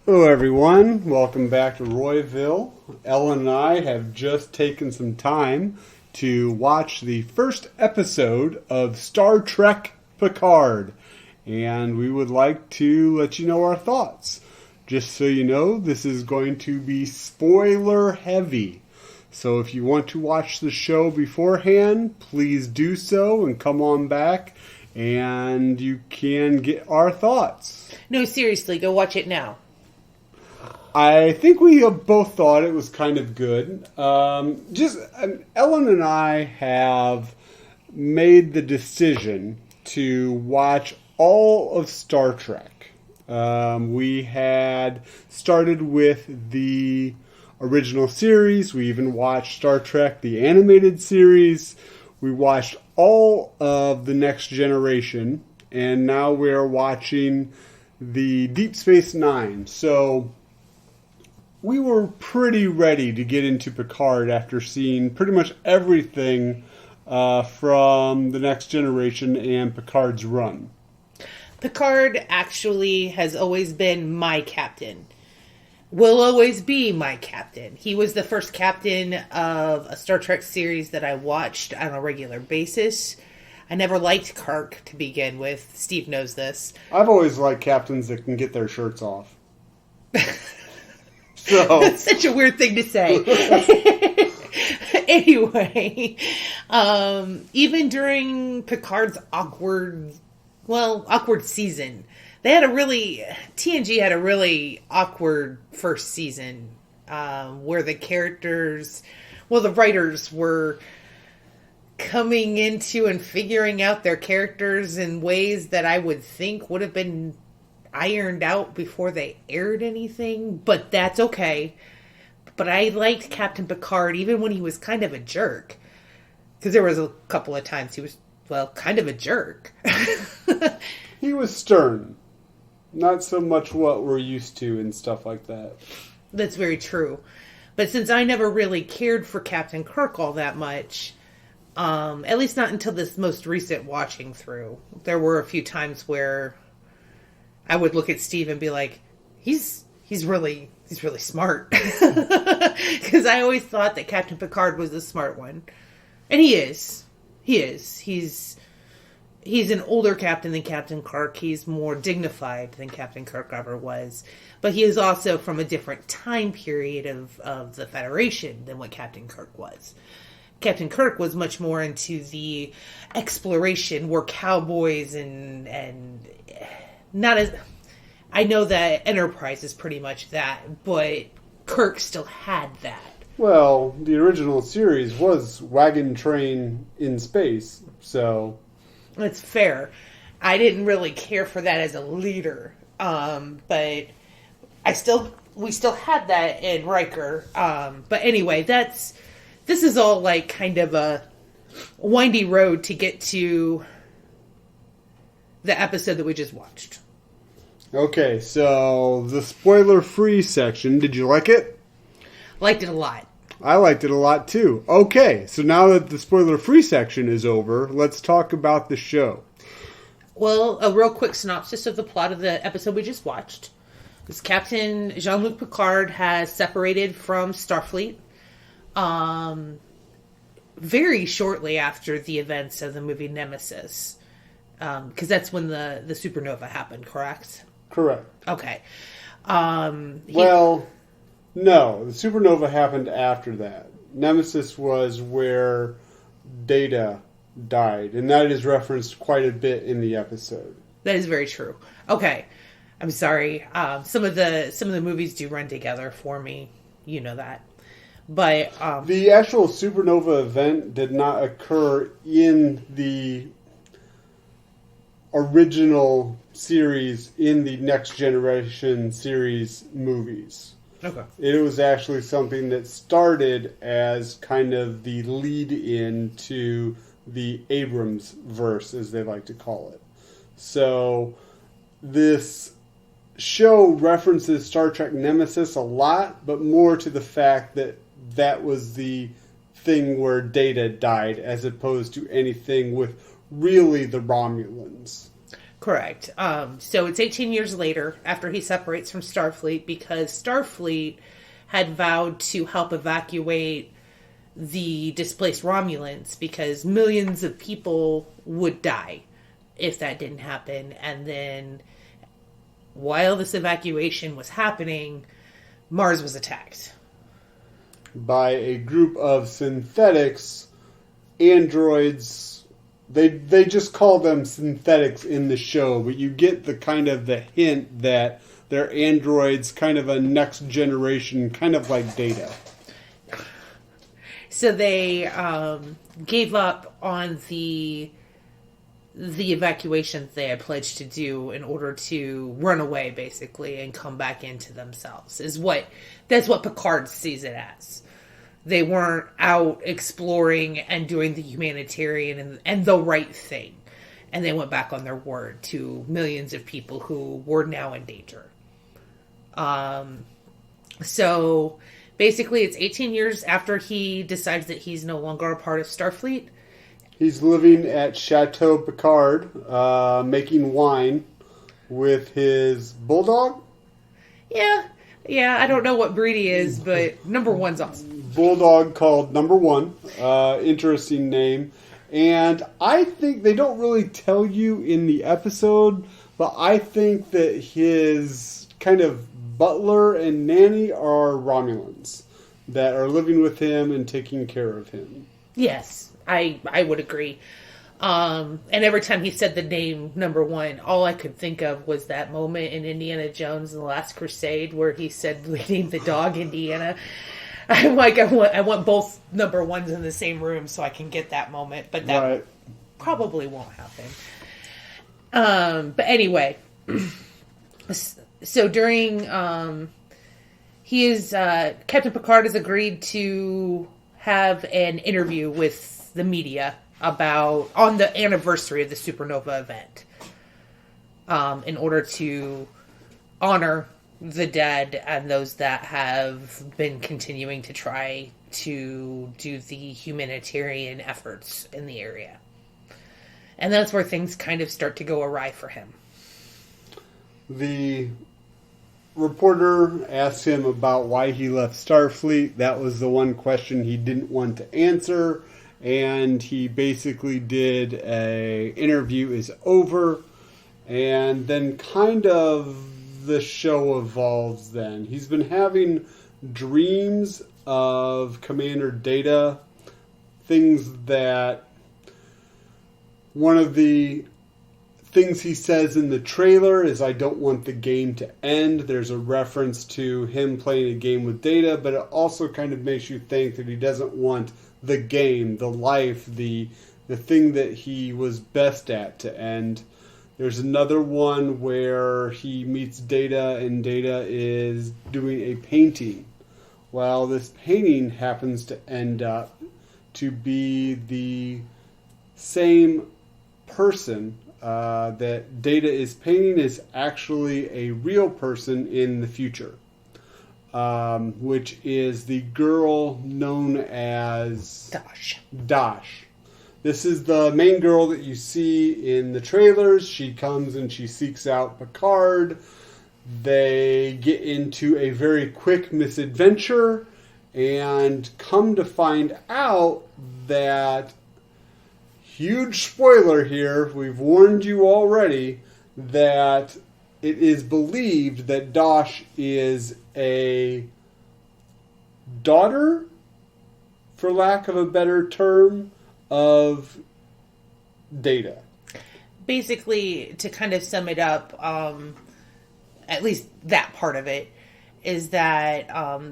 Hello, everyone. Welcome back to Royville. Ellen and I have just taken some time to watch the first episode of Star Trek Picard, and we would like to let you know our thoughts. Just so you know, this is going to be spoiler heavy. So if you want to watch the show beforehand, please do so and come on back and you can get our thoughts. No, seriously, go watch it now. I think we both thought it was kind of good. Ellen and I have made the decision to watch all of Star Trek. We had started with the original series. We even watched Star Trek, the animated series. We watched all of the Next Generation. And now we're watching the Deep Space Nine. So we were pretty ready to get into Picard after seeing pretty much everything from the Next Generation and Picard's run. Picard actually has always been my captain. Will always be my captain. He was the first captain of a Star Trek series that I watched on a regular basis. I never liked Kirk to begin with. Steve knows this. I've always liked captains that can get their shirts off. So That's such a weird thing to say. Anyway, even during Picard's awkward season, TNG had a really awkward first season, where the writers were coming into and figuring out their characters in ways that I would think would have been ironed out before they aired anything, but that's okay. But I liked Captain Picard even when he was kind of a jerk, because there was a couple of times he was, kind of a jerk. he was stern, not so much what we're used to and stuff like that. That's very true. But since I never really cared for Captain Kirk all that much, at least not until this most recent watching through, there were a few times where I would look at Steve and be like, he's really smart. Because I always thought that Captain Picard was the smart one. And he is. He's an older captain than Captain Kirk. He's more dignified than Captain Kirk ever was. But he is also from a different time period of the Federation than what Captain Kirk was. Captain Kirk was much more into the exploration. We're cowboys and not as... I know that Enterprise is pretty much that, but Kirk still had that. Well, the original series was Wagon Train in Space, so... It's fair. I didn't really care for that as a leader, but we still had that in Riker. But anyway, this is all like kind of a windy road to get to the episode that we just watched. Okay, so the spoiler-free section, did you like it? Liked it a lot. I liked it a lot too. Okay, so now that the spoiler-free section is over, let's talk about the show. Well, a real quick synopsis of the plot of the episode we just watched. This Captain Jean-Luc Picard has separated from Starfleet very shortly after the events of the movie Nemesis. Because that's when the supernova happened, correct? Correct. Okay. No, the supernova happened after that. Nemesis was where Data died, and that is referenced quite a bit in the episode. That is very true. Okay. I'm sorry. Some of the movies do run together for me. You know that. But the actual supernova event did not occur in the original series in the Next Generation series movies. Okay. It was actually something that started as kind of the lead-in to the Abrams verse, as they like to call it. So this show references Star Trek Nemesis a lot, but more to the fact that that was the thing where Data died, as opposed to anything with really the Romulans. Correct. So it's 18 years later after he separates from Starfleet because Starfleet had vowed to help evacuate the displaced Romulans because millions of people would die if that didn't happen. And then while this evacuation was happening, Mars was attacked. By a group of synthetics, androids. They just call them synthetics in the show, but you get the kind of the hint that they're androids, kind of a next generation, kind of like Data. So they gave up on the evacuations they had pledged to do in order to run away, basically, and come back into themselves. That's what Picard sees it as. They weren't out exploring and doing the humanitarian and the right thing. And they went back on their word to millions of people who were now in danger. So basically it's 18 years after he decides that he's no longer a part of Starfleet. He's living at Chateau Picard, making wine with his bulldog. Yeah, I don't know what breed he is, but number one's awesome. Bulldog called Number One. Interesting name. And I think they don't really tell you in the episode, but I think that his kind of butler and nanny are Romulans that are living with him and taking care of him. Yes, I would agree. And every time he said the name Number One, all I could think of was that moment in Indiana Jones and the Last Crusade where he said we named the dog Indiana. I'm like, I want both Number Ones in the same room so I can get that moment, but that probably won't happen. But anyway, so during Captain Picard has agreed to have an interview with the media on the anniversary of the supernova event, in order to honor the dead and those that have been continuing to try to do the humanitarian efforts in the area. And that's where things kind of start to go awry for him. The reporter asked him about why he left Starfleet. That was the one question he didn't want to answer. And he basically did a interview is over. And then kind of the show evolves then. He's been having dreams of Commander Data. Things that... One of the things he says in the trailer is, I don't want the game to end. There's a reference to him playing a game with Data, but it also kind of makes you think that he doesn't want the game, the life, the thing that he was best at to end. There's another one where he meets Data, and Data is doing a painting. Well, this painting happens to end up to be the same person that Data is painting is actually a real person in the future, which is the girl known as Dash. This is the main girl that you see in the trailers. She comes and she seeks out Picard. They get into a very quick misadventure and come to find out that, huge spoiler here, we've warned you already, that it is believed that Dash is a daughter, for lack of a better term, of Data. Basically, to kind of sum it up, at least that part of it, is that a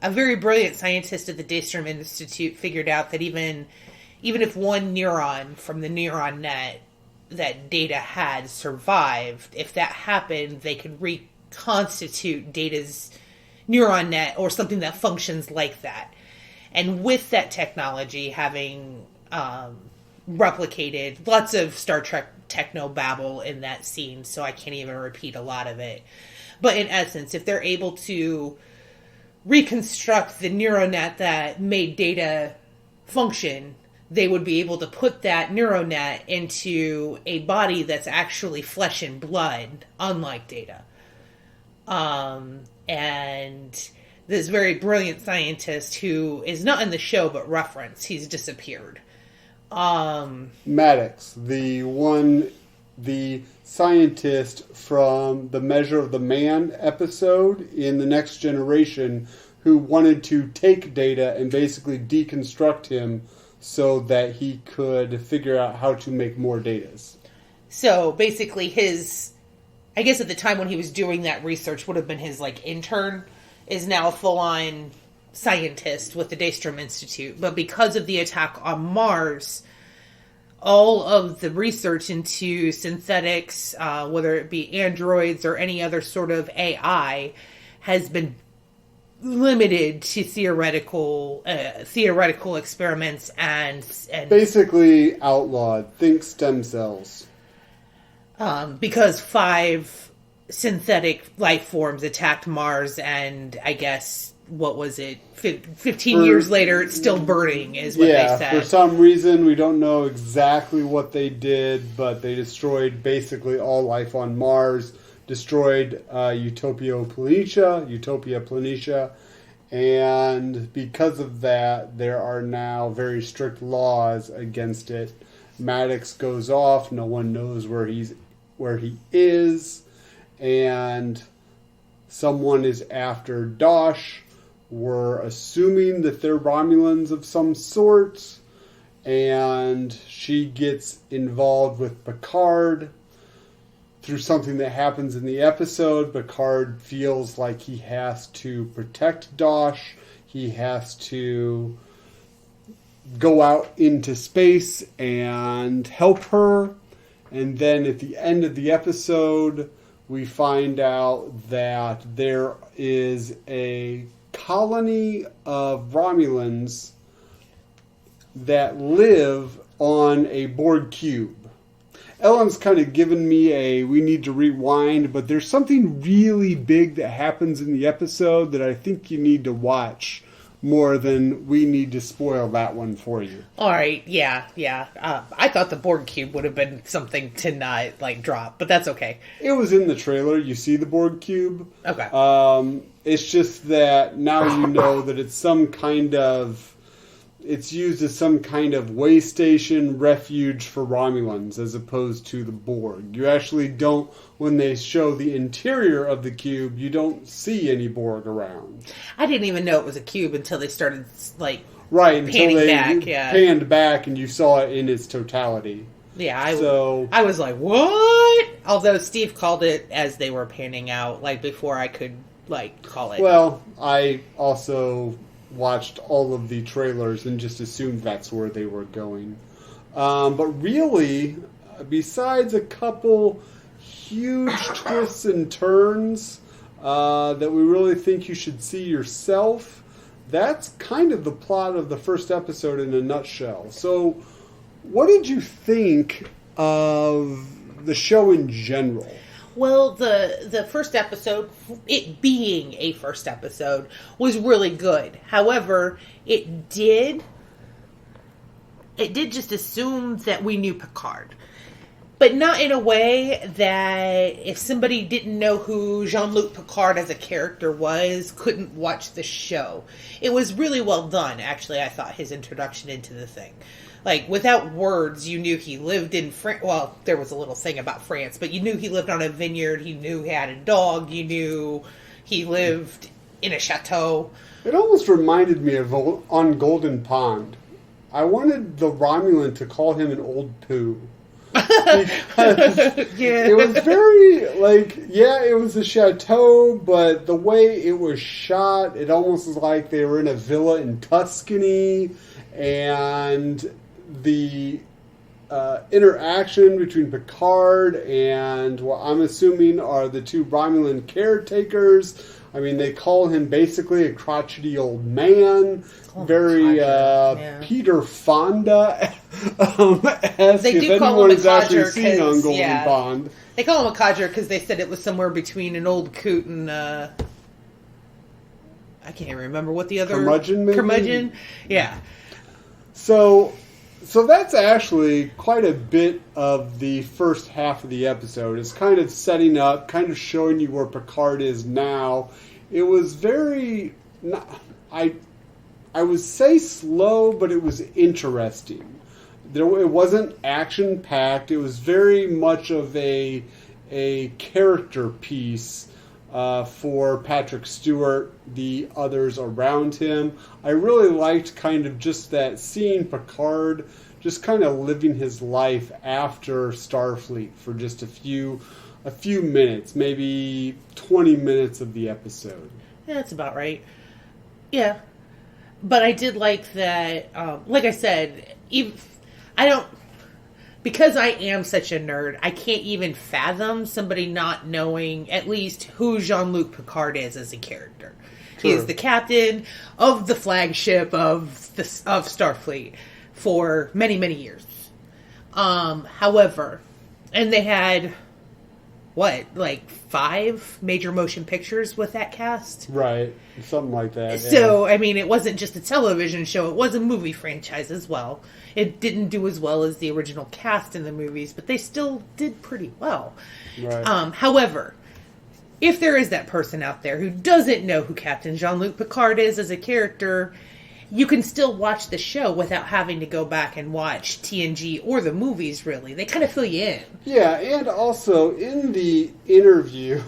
very brilliant scientist at the Daystrom Institute figured out that even if one neuron from the neuron net that Data had survived, if that happened, they could reconstitute Data's neuron net or something that functions like that. And with that technology having replicated, lots of Star Trek techno-babble in that scene, so I can't even repeat a lot of it. But in essence, if they're able to reconstruct the neural net that made Data function, they would be able to put that neuronet into a body that's actually flesh and blood, unlike Data. And this very brilliant scientist who is not in the show but referenced, he's disappeared. Maddox, the scientist from the Measure of the Man episode in The Next Generation, who wanted to take Data and basically deconstruct him so that he could figure out how to make more Datas. So basically I guess at the time when he was doing that research would have been his intern, is now a full-on scientist with the Daystrom Institute. But because of the attack on Mars, all of the research into synthetics, whether it be androids or any other sort of AI, has been limited to theoretical experiments and basically outlawed. Think stem cells. Because 5 synthetic life forms attacked Mars, and I guess, what was it, 15 years later, it's still burning, is what they said. For some reason, we don't know exactly what they did, but they destroyed basically all life on Mars, destroyed Utopia Planitia, and because of that, there are now very strict laws against it. Maddox goes off, no one knows where he is, and someone is after Dosh. We're assuming that they're Romulans of some sort, and she gets involved with Picard through something that happens in the episode. Picard feels like he has to protect Dosh. He has to go out into space and help her. And then at the end of the episode, we find out that there is a colony of Romulans that live on a Borg cube. Ellen's kind of given me we need to rewind, but there's something really big that happens in the episode that I think you need to watch more than we need to spoil that one for you. All right, yeah. I thought the Borg cube would have been something to not drop, but that's okay. It was in the trailer. You see the Borg cube. Okay. It's just that now you know that it's used as some kind of way station refuge for Romulans as opposed to the Borg. You actually don't, when they show the interior of the cube, you don't see any Borg around. I didn't even know it was a cube until they started right, panning until they back. Yeah, panned back and you saw it in its totality. Yeah, I was like, what? Although Steve called it as they were panning out, before I could call it. Well, I also watched all of the trailers and just assumed that's where they were going. But really, besides a couple huge twists and turns that we really think you should see yourself, that's kind of the plot of the first episode in a nutshell. So, what did you think of the show in general? Well, the first episode, it being a first episode, was really good. However, it did just assume that we knew Picard. But not in a way that if somebody didn't know who Jean-Luc Picard as a character was, couldn't watch the show. It was really well done, actually, I thought, his introduction into the thing. Without words, you knew he lived in France. Well, there was a little thing about France, but you knew he lived on a vineyard. You knew he had a dog. You knew he lived in a chateau. It almost reminded me of on Golden Pond. I wanted the Romulan to call him an old poo. Because it was very, it was a chateau, but the way it was shot, it almost was like they were in a villa in Tuscany, and the interaction between Picard and what I'm assuming are the two Romulan caretakers. I mean, they call him basically a crotchety old man, very Peter Fonda. As they if do call anyone him a has actually codger seen on Golden Pond. They call him a codger because they said it was somewhere between an old coot and I can't even remember what the other curmudgeon, maybe? Curmudgeon, yeah. So So that's actually quite a bit of the first half of the episode. It's kind of setting up, kind of showing you where Picard is now. It was very, I would say slow, but it was interesting. It wasn't action packed. It was very much of a character piece for Patrick Stewart, the others around him. I really liked kind of just that seeing Picard just kind of living his life after Starfleet for just a few minutes, maybe 20 minutes of the episode. Yeah, that's about right. Yeah. But I did like that, like I said, because I am such a nerd, I can't even fathom somebody not knowing at least who Jean-Luc Picard is as a character. Sure. He is the captain of the flagship of Starfleet for many, many years. However, and they had, 5 major motion pictures with that cast? Right. Something like that. So, I mean, it wasn't just a television show. It was a movie franchise as well. It didn't do as well as the original cast in the movies, but they still did pretty well. Right. However, if there is that person out there who doesn't know who Captain Jean-Luc Picard is as a character, you can still watch the show without having to go back and watch TNG or the movies, really. They kind of fill you in. Yeah, and also in the interview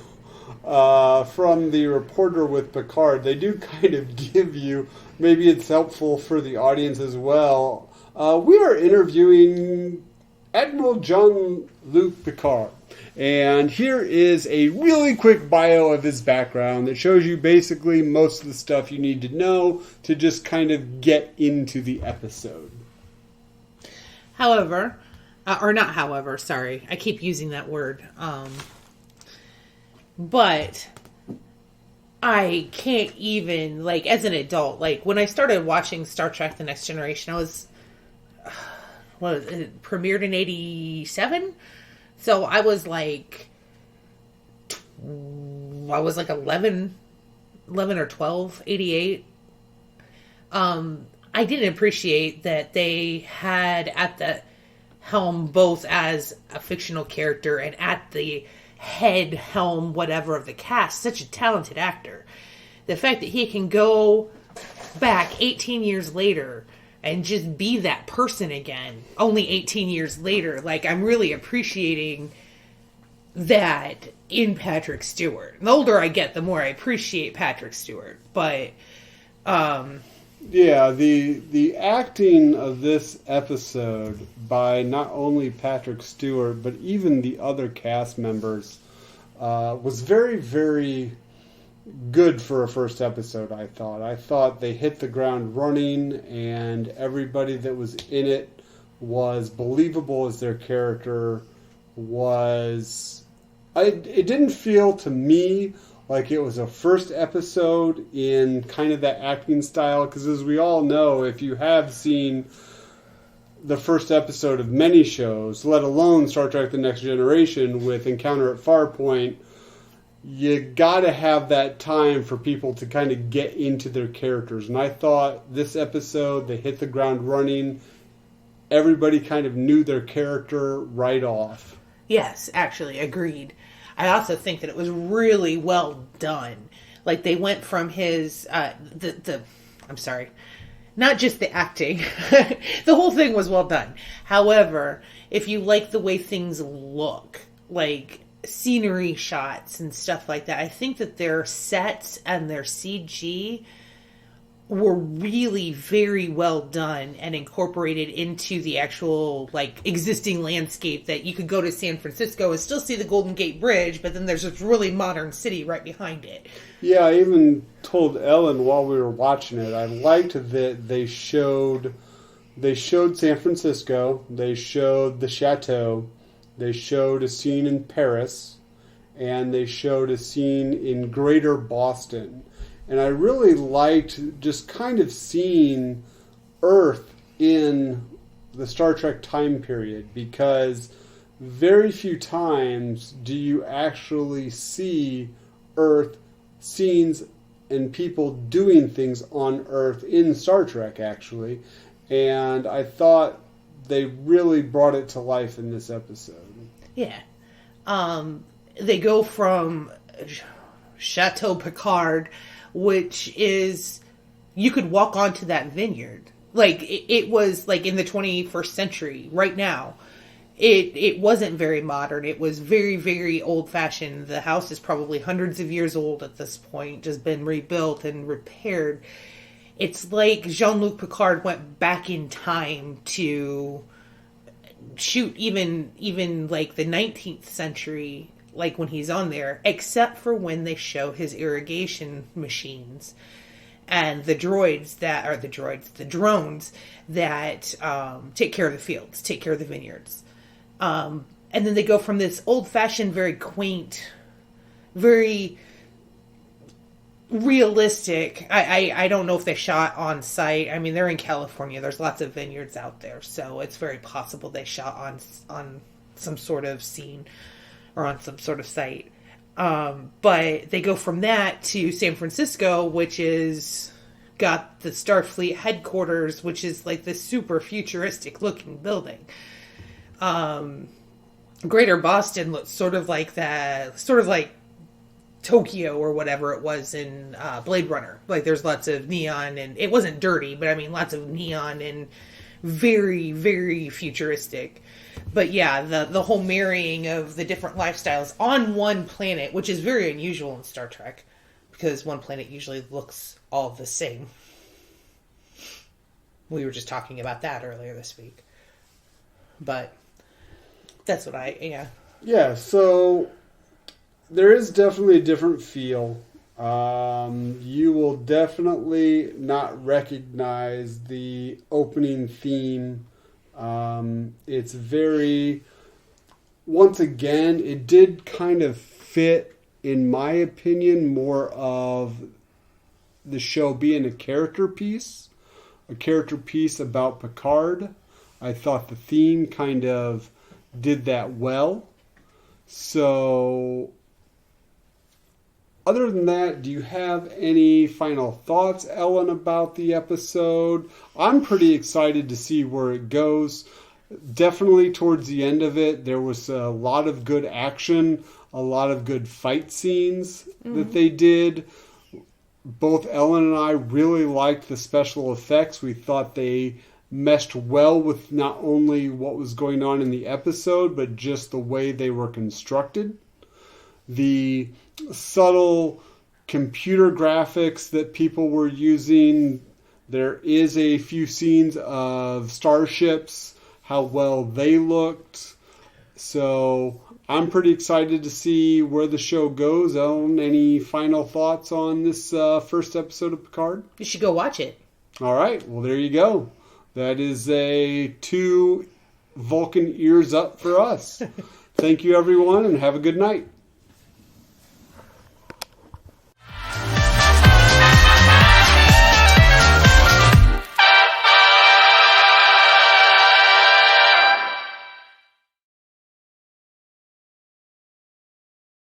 from the reporter with Picard, they do kind of give you, maybe it's helpful for the audience as well, we are interviewing Admiral Jean-Luc Picard. And here is a really quick bio of his background that shows you basically most of the stuff you need to know to just kind of get into the episode. However, or not however, sorry. I keep using that word. But I can't even, as an adult, when I started watching Star Trek The Next Generation, I was, it premiered in 87? So I was 11 or 12, 88. I didn't appreciate that they had at the helm both as a fictional character and at the head helm, whatever, of the cast, such a talented actor. The fact that he can go back 18 years later and just be that person again, only 18 years later. I'm really appreciating that in Patrick Stewart. The older I get, the more I appreciate Patrick Stewart. But, yeah, the acting of this episode by not only Patrick Stewart, but even the other cast members, was very, very good for a first episode, I thought. I thought they hit the ground running, and everybody that was in it was believable as their character was. It didn't feel to me like it was a first episode in kind of that acting style, because as we all know, if you have seen the first episode of many shows, let alone Star Trek The Next Generation with Encounter at Farpoint, you gotta have that time for people to kind of get into their characters. And I thought this episode, they hit the ground running. Everybody kind of knew their character right off. Yes, actually, agreed. I also think that it was really well done. They went from his, I'm sorry, not just the acting. The whole thing was well done. However, if you like the way things look, scenery shots and stuff like that, I think that their sets and their CG were really very well done and incorporated into the actual existing landscape, that you could go to San Francisco and still see the Golden Gate Bridge, but then there's this really modern city right behind it. Yeah, I even told Ellen while we were watching it, I liked that they showed San Francisco, they showed the chateau, they showed a scene in Paris, and they showed a scene in Greater Boston. And I really liked just kind of seeing Earth in the Star Trek time period, because very few times do you actually see Earth, scenes and people doing things on Earth in Star Trek, actually. And I thought they really brought it to life in this episode. Yeah. They go from Chateau Picard, which is, you could walk onto that vineyard. Like, it was like in the 21st century, right now. It wasn't very modern. It was very, very old-fashioned. The house is probably hundreds of years old at this point, just been rebuilt and repaired. It's like Jean-Luc Picard went back in time to shoot even like the 19th century, like when he's on there, except for when they show his irrigation machines and the drones that take care of the fields, take care of the vineyards. And then they go from this old-fashioned, very quaint, very realistic. I don't know if they shot on site. I mean, they're in California. There's lots of vineyards out there, so it's very possible they shot on some sort of scene or on some sort of site. But they go from that to San Francisco, which is got the Starfleet headquarters, which is like this super futuristic looking building. Greater Boston looks sort of like Tokyo or whatever it was in Blade Runner. Like, there's lots of neon, and it wasn't dirty, but I mean lots of neon and very, very futuristic. But yeah, the whole marrying of the different lifestyles on one planet, which is very unusual in Star Trek, because one planet usually looks all the same. We were just talking about that earlier this week. But that's what Yeah, so there is definitely a different feel. You will definitely not recognize the opening theme. It's very, once again, it did kind of fit, in my opinion, more of the show being a character piece about Picard. I thought the theme kind of did that well. So, other than that, do you have any final thoughts, Ellen, about the episode? I'm pretty excited to see where it goes. Definitely towards the end of it, there was a lot of good action, a lot of good fight scenes that they did. Both Ellen and I really liked the special effects. We thought they meshed well with not only what was going on in the episode, but just the way they were constructed. The subtle computer graphics that people were using. There is a few scenes of starships, how well they looked. So I'm pretty excited to see where the show goes. Ellen, any final thoughts on this first episode of Picard? You should go watch it. All right. Well, there you go. That is a 2 Vulcan ears up for us. Thank you, everyone, and have a good night.